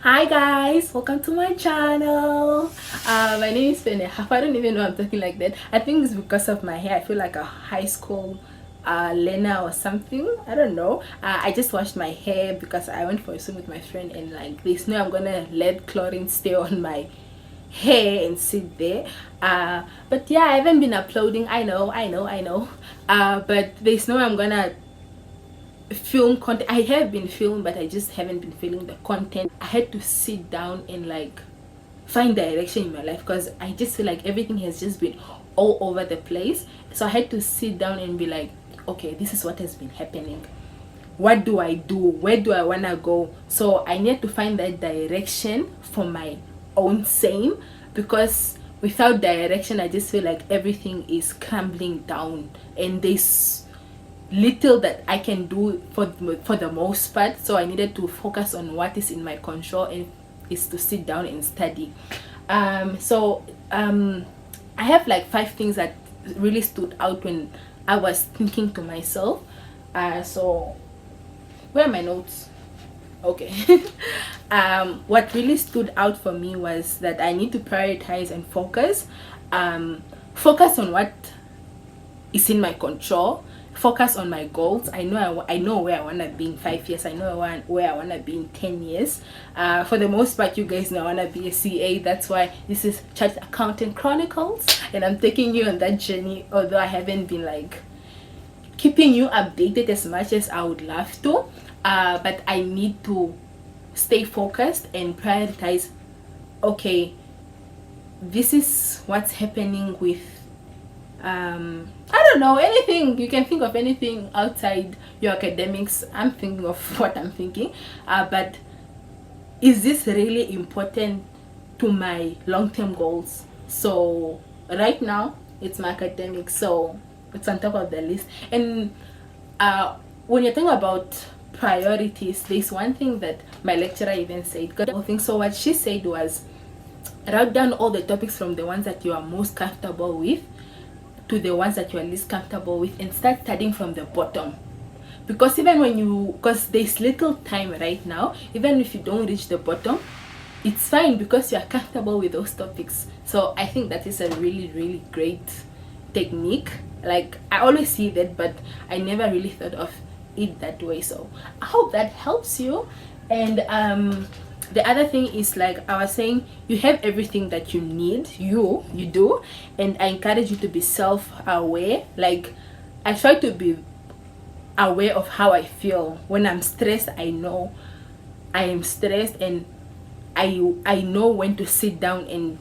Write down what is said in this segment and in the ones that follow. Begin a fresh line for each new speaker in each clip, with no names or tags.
Hi guys, welcome to my channel. My name is Fene. I don't even know I'm talking like that. I think it's because of my hair. I feel like a high school learner or something. I don't know. I just washed my hair because I went for a swim with my friend, and like there's no I'm gonna let chlorine stay on my hair and sit there. But yeah, I haven't been uploading. I know. But there's no I'm gonna film content. I have been filming, but I just haven't been feeling the content. I had to sit down and like find direction in my life because I just feel like everything has just been all over the place. So I had to sit down and be like, okay, this is what has been happening. What do I do? Where do I want to go? So I need to find that direction for my own same, because without direction I just feel like everything is crumbling down and there's little that I can do for the most part. So I needed to focus on what is in my control, and is to sit down and study. I have like 5 things that really stood out when I was thinking to myself. So where are my notes? Okay. What really stood out for me was that I need to prioritize and focus on what is in my control, focus on my goals. I know where I want to be in 5 years. I know where I want to be in 10 years. For the most part, you guys know I want to be a CA. That's why this is Chartered Accountant Chronicles, and I'm taking you on that journey, although I haven't been like keeping you updated as much as I would love to. But I need to stay focused and prioritize. Okay, this is what's happening with I don't know, anything you can think of, anything outside your academics. I'm thinking of what I'm thinking, but is this really important to my long-term goals? So right now it's my academics, so it's on top of the list. And when you're talking about priorities, there's one thing that my lecturer even said. So what she said was, write down all the topics from the ones that you are most comfortable with to the ones that you are least comfortable with, and start studying from the bottom. Because because there's little time right now, even if you don't reach the bottom, it's fine because you are comfortable with those topics. So I think that is a really great technique. Like, I always see that, but I never really thought of it that way. So I hope that helps you. And the other thing is, like I was saying, you have everything that you need. You do. And I encourage you to be self-aware. Like, I try to be aware of how I feel. When I'm stressed, I know I am stressed, and I know when to sit down and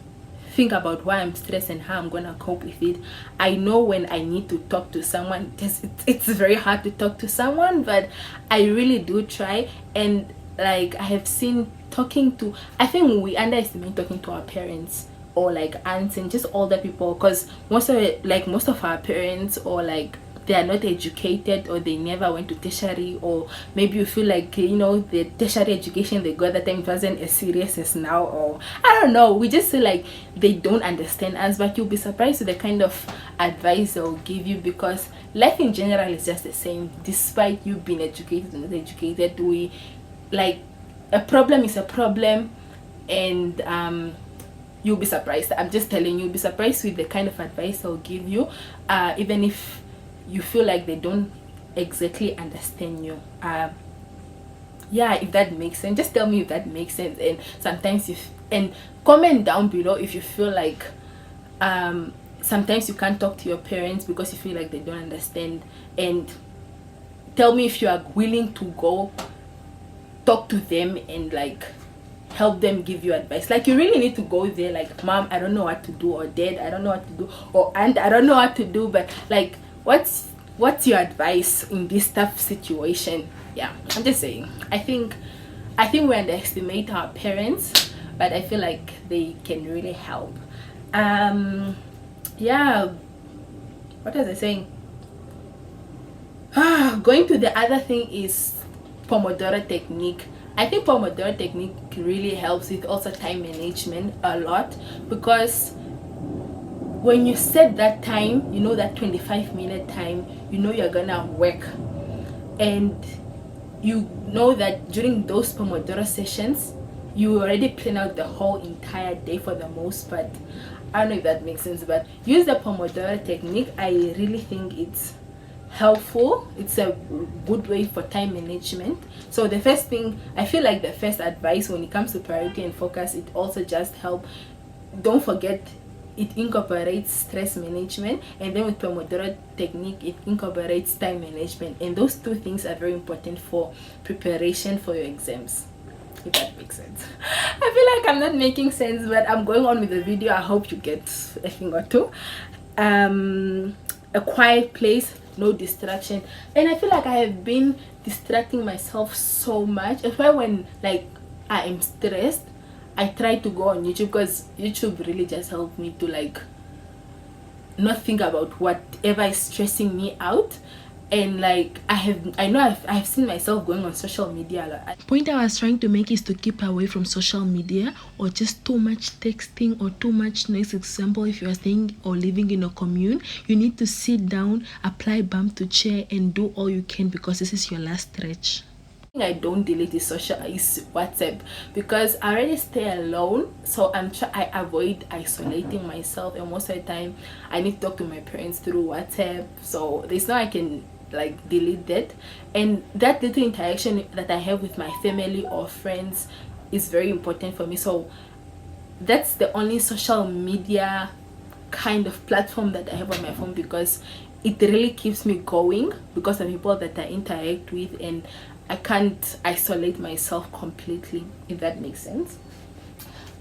think about why I'm stressed and how I'm gonna cope with it. I know when I need to talk to someone. It's very hard to talk to someone, but I really do try. And like, I have seen I think we underestimate talking to our parents, or like aunts and just older people, because most of our parents, or like, they are not educated, or they never went to tertiary, or maybe you feel like, the tertiary education they got that time wasn't as serious as now, or I don't know, we just feel like they don't understand us. But you'll be surprised with the kind of advice they'll give you, because life in general is just the same, despite you being educated or not educated. We like, a problem is a problem, and you'll be surprised. I'm just telling you, you'll be surprised with the kind of advice they'll give you, even if you feel like they don't exactly understand you. Yeah, if that makes sense, just tell me if that makes sense. And sometimes and comment down below if you feel like sometimes you can't talk to your parents because you feel like they don't understand, and tell me if you are willing to go talk to them and like help them give you advice. Like, you really need to go there, like, mom, I don't know what to do, or dad, I don't know what to do, or aunt, I don't know what to do, but like, what's your advice in this tough situation? Yeah, I'm just saying, I think we underestimate our parents, but I feel like they can really help. Yeah, what was I saying? Going to the other thing is pomodoro technique. I think pomodoro technique really helps with also time management a lot, because when you set that time, that 25-minute time, you're gonna work, and you know that during those pomodoro sessions you already plan out the whole entire day for the most part. I don't know if that makes sense, but use the pomodoro technique. I really think it's helpful. It's a good way for time management. So the first thing, I feel like the first advice when it comes to priority and focus, it also just help. Don't forget, it incorporates stress management, and then with pomodoro technique it incorporates time management, and those two things are very important for preparation for your exams, if that makes sense. I feel like I'm not making sense, but I'm going on with the video. I hope you get a thing or two. A quiet place, no distraction. And I feel like I have been distracting myself so much. That's why when like I am stressed, I try to go on YouTube, because YouTube really just helped me to like not think about whatever is stressing me out. And like I've seen myself going on social media a lot.
Point I was trying to make is to keep away from social media or just too much texting or too much noise. Example, if you are staying or living in a commune, you need to sit down, apply bump to chair, and do all you can, because this is your last stretch.
I don't delete is WhatsApp, because I already stay alone, so I avoid isolating myself, and most of the time I need to talk to my parents through WhatsApp, so there's no I can like delete that. And that little interaction that I have with my family or friends is very important for me. So that's the only social media kind of platform that I have on my phone, because it really keeps me going because of people that I interact with, and I can't isolate myself completely, if that makes sense.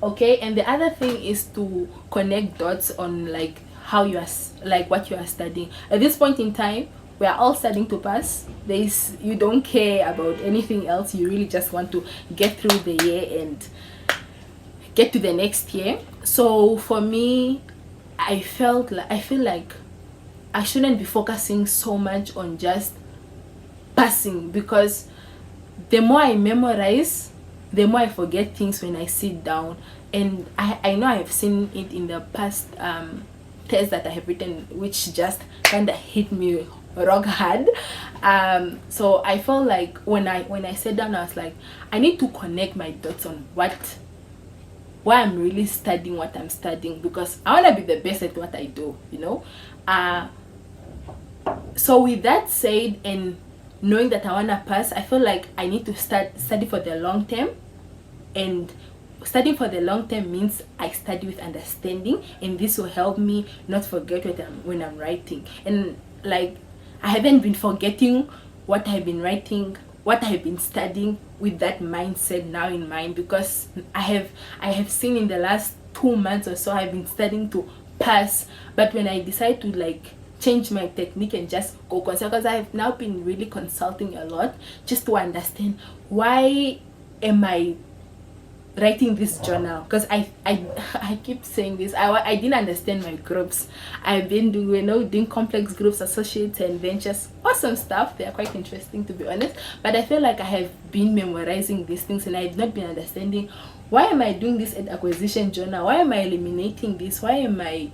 Okay, and the other thing is to connect dots on like how you are, like what you are studying. At this point in time, we are all studying to pass. You don't care about anything else. You really just want to get through the year and get to the next year. So for me, I feel like I shouldn't be focusing so much on just passing, because the more I memorize, the more I forget things when I sit down. And I know I have seen it in the past tests that I have written, which just kind of hit me rock hard. So I felt like when I sat down, I was like, I need to connect my dots on why I'm really studying what I'm studying, because I want to be the best at what I do, you know. So with that said, and knowing that I want to pass, I feel like I need to study for the long term. And studying for the long term means I study with understanding, and this will help me not forget when I'm writing. And like I haven't been forgetting what I've been writing, what I've been studying, with that mindset now in mind, because I have seen in the last 2 months or so I've been studying to pass. But when I decide to like change my technique and just go consult, because I've now been really consulting a lot just to understand why am I writing this journal, because I keep saying this, I didn't understand my groups. I've been doing complex groups, associates, and ventures. Awesome stuff, they are quite interesting to be honest, but I feel like I have been memorizing these things and I've not been understanding why am I doing this at acquisition journal, why am I eliminating this, why am I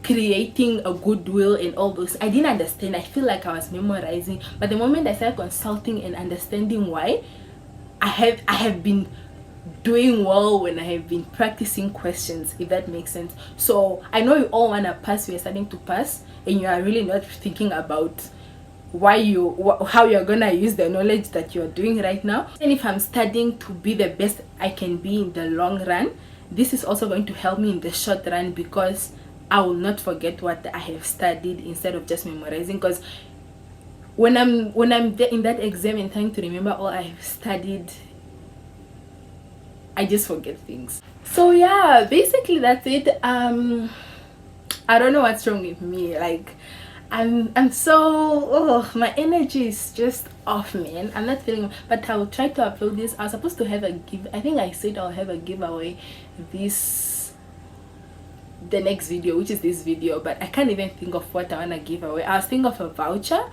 creating a goodwill and all those. I didn't understand. I feel like I was memorizing, but the moment I started consulting and understanding why, I have been doing well when I have been practicing questions, if that makes sense. So I know you all want to pass, we are starting to pass, and you are really not thinking about how you're gonna use the knowledge that you're doing right now. And if I'm studying to be the best I can be in the long run, this is also going to help me in the short run, because I will not forget what I have studied instead of just memorizing. Because when I'm in that exam and trying to remember all I have studied, I just forget things. So yeah, basically that's it. I don't know what's wrong with me. Like I'm so my energy is just off, man. I'm not feeling, but I will try to upload this. I was supposed to have I think I said I'll have a giveaway the next video, which is this video, but I can't even think of what I want to give away. I was thinking of a voucher,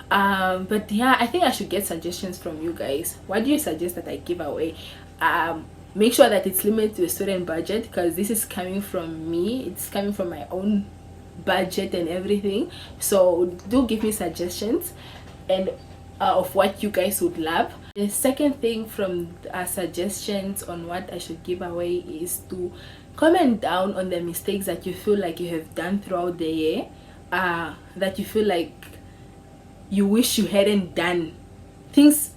but yeah, I think I should get suggestions from you guys. What do you suggest that I give away? Make sure that it's limited to a student budget, because this is coming from me, it's coming from my own budget and everything. So do give me suggestions and of what you guys would love. The second thing from suggestions on what I should give away is to comment down on the mistakes that you feel like you have done throughout the year, that you feel like you wish you hadn't done. Things,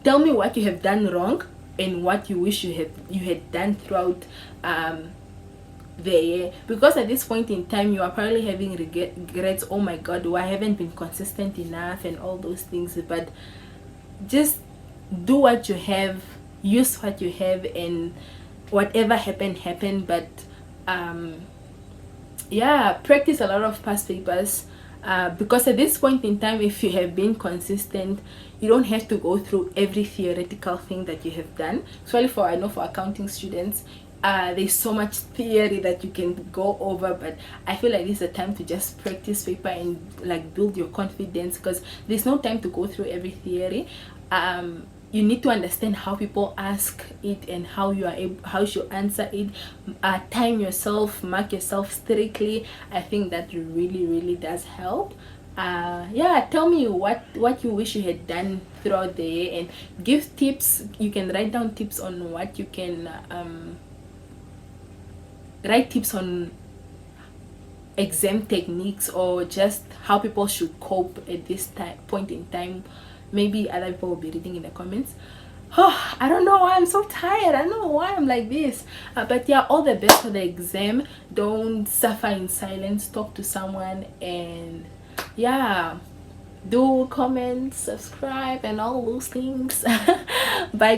tell me what you have done wrong and what you wish you had done throughout the year, because at this point in time you are probably having regrets. Oh my god, I haven't been consistent enough and all those things. But just do what you have, use what you have, and whatever happened. But yeah, practice a lot of past papers, because at this point in time, if you have been consistent, you don't have to go through every theoretical thing that you have done. Especially for, I know for accounting students, there's so much theory that you can go over, but I feel like this is a time to just practice paper and like build your confidence, because there's no time to go through every theory. You need to understand how people ask it and how you are able, how you answer it. Time yourself, mark yourself strictly. I think that really does help. Yeah, tell me what you wish you had done throughout the year, and give tips. You can write down tips on what you can write tips on exam techniques, or just how people should cope at this point in time. Maybe other people will be reading in the comments. Oh, I don't know why I'm so tired. I don't know why I'm like this. But yeah, all the best for the exam. Don't suffer in silence. Talk to someone, and yeah, do comment, subscribe, and all those things. Bye.